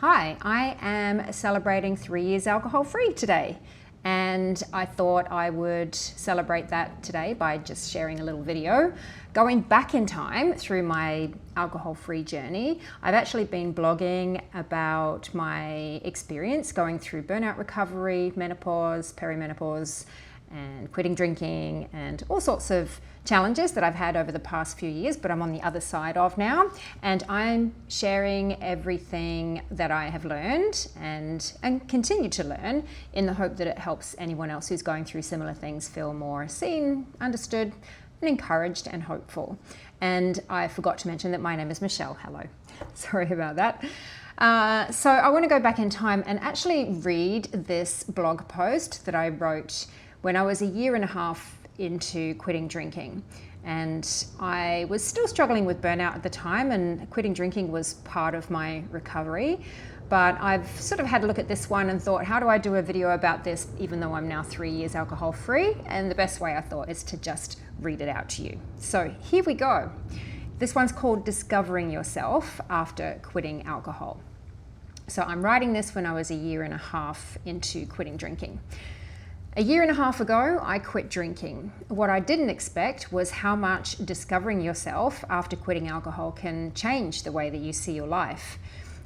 Hi, I am celebrating 3 years alcohol-free today, and I thought I would celebrate that today by just sharing a little video. Going back in time through my alcohol-free journey, I've actually been blogging about my experience going through burnout recovery, menopause, perimenopause, and quitting drinking, and all sorts of challenges that I've had over the past few years, but I'm on the other side of now, and I'm sharing everything that I have learned and continue to learn in the hope that it helps anyone else who's going through similar things feel more seen, understood, and encouraged and hopeful. And I forgot to mention that my name is Michelle. Hello. Sorry about that. So I want to go back in time and actually read this blog post that I wrote when I was 1.5 years into quitting drinking. And I was still struggling with burnout at the time, and quitting drinking was part of my recovery. But I've sort of had a look at this one and thought, how do I do a video about this even though I'm now 3 years alcohol free? And the best way I thought is to just read it out to you. So here we go. This one's called Discovering Yourself After Quitting Alcohol. So I'm writing this when I was 1.5 years into quitting drinking. 1.5 years ago, I quit drinking. What I didn't expect was how much discovering yourself after quitting alcohol can change the way that you see your life.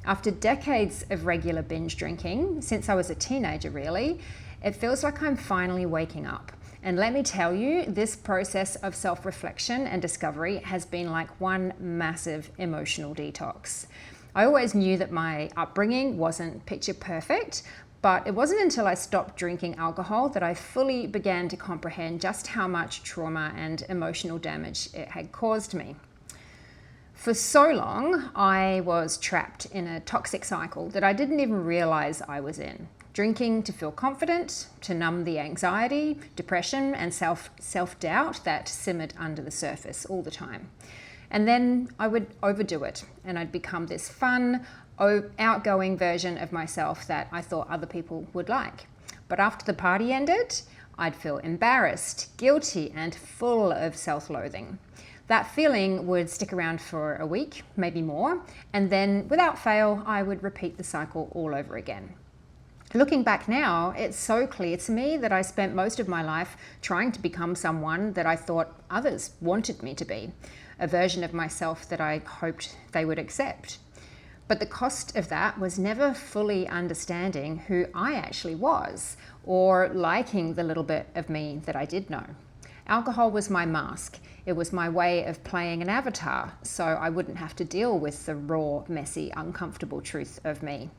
After decades of regular binge drinking, since I was a teenager really, it feels like I'm finally waking up. And let me tell you, this process of self-reflection and discovery has been like one massive emotional detox. I always knew that my upbringing wasn't picture perfect, but it wasn't until I stopped drinking alcohol that I fully began to comprehend just how much trauma and emotional damage it had caused me. For so long, I was trapped in a toxic cycle that I didn't even realize I was in. Drinking to feel confident, to numb the anxiety, depression, and self-doubt that simmered under the surface all the time. And then I would overdo it, and I'd become this fun, outgoing version of myself that I thought other people would like. But after the party ended, I'd feel embarrassed, guilty, and full of self-loathing. That feeling would stick around for a week, maybe more, and then without fail, I would repeat the cycle all over again. Looking back now, it's so clear to me that I spent most of my life trying to become someone that I thought others wanted me to be, a version of myself that I hoped they would accept. But the cost of that was never fully understanding who I actually was, or liking the little bit of me that I did know. Alcohol was my mask. It was my way of playing an avatar, so I wouldn't have to deal with the raw, messy, uncomfortable truth of me.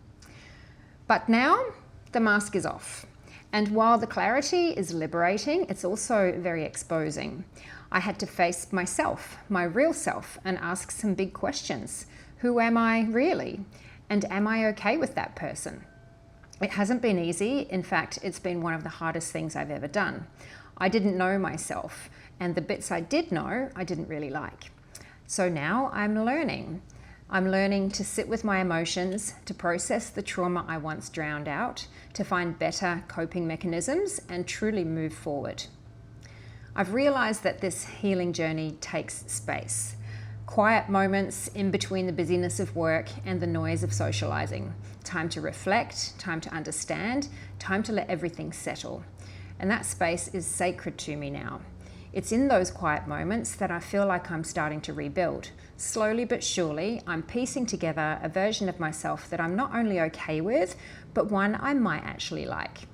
But now, the mask is off. And while the clarity is liberating, it's also very exposing. I had to face myself, my real self, and ask some big questions. Who am I really? And am I okay with that person? It hasn't been easy. In fact, it's been one of the hardest things I've ever done. I didn't know myself, and the bits I did know, I didn't really like. So now I'm learning. I'm learning to sit with my emotions, to process the trauma I once drowned out, to find better coping mechanisms, and truly move forward. I've realized that this healing journey takes space. Quiet moments in between the busyness of work and the noise of socializing. Time to reflect, time to understand, time to let everything settle. And that space is sacred to me now. It's in those quiet moments that I feel like I'm starting to rebuild. Slowly but surely, I'm piecing together a version of myself that I'm not only okay with, but one I might actually like.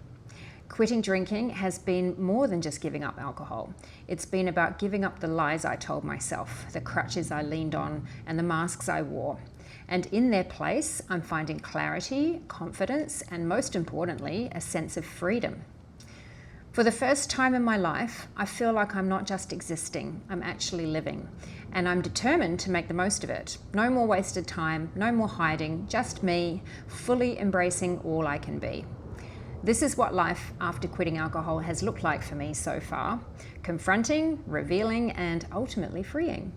Quitting drinking has been more than just giving up alcohol. It's been about giving up the lies I told myself, the crutches I leaned on, and the masks I wore. And in their place, I'm finding clarity, confidence, and most importantly, a sense of freedom. For the first time in my life, I feel like I'm not just existing, I'm actually living. And I'm determined to make the most of it. No more wasted time, no more hiding, just me, fully embracing all I can be. This is what life after quitting alcohol has looked like for me so far. Confronting, revealing, and ultimately freeing.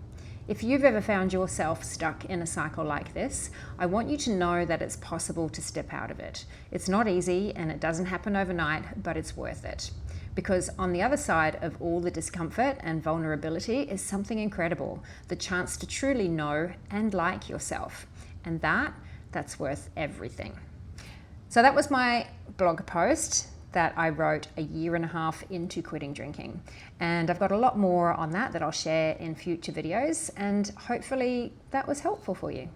If you've ever found yourself stuck in a cycle like this, I want you to know that it's possible to step out of it. It's not easy and it doesn't happen overnight, but it's worth it. Because on the other side of all the discomfort and vulnerability is something incredible, the chance to truly know and like yourself. And that that's worth everything. So that was my blog post that I wrote a year and a half into quitting drinking. And I've got a lot more on that I'll share in future videos, and hopefully that was helpful for you.